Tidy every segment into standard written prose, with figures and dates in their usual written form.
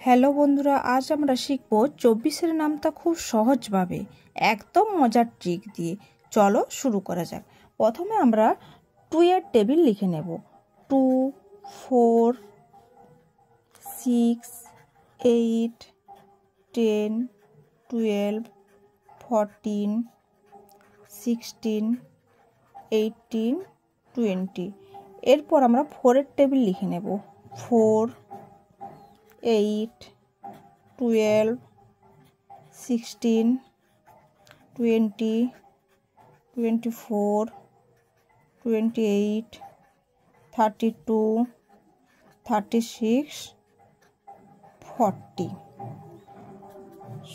Hello বন্ধুরা, আজ আমরা শিখব 24-এর নামটা খুব সহজভাবে, একদম মজার ট্রিক দিয়ে। চলো শুরু করা যাক। প্রথমে আমরা 2 এর টেবিল লিখে নেব। 2, 4, 6, 8, 10, 12, 14, 16, 18, 20। এরপর আমরা 4 এর টেবিল লিখে নেব। 4, 8, 12, 16, 20, 24, 28, 32, 36, 40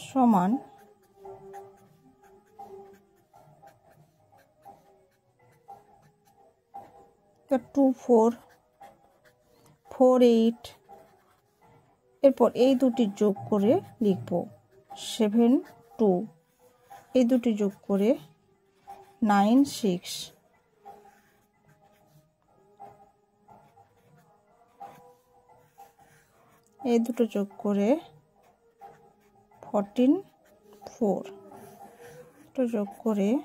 সমান 2, 4, 4, 8। এরপর এই দুটি যোগ করে লিখব 7, 2। এই দুটি যোগ করে 9, 6। এই দুটো যোগ করে 14, 4। দুটো যোগ করে 8,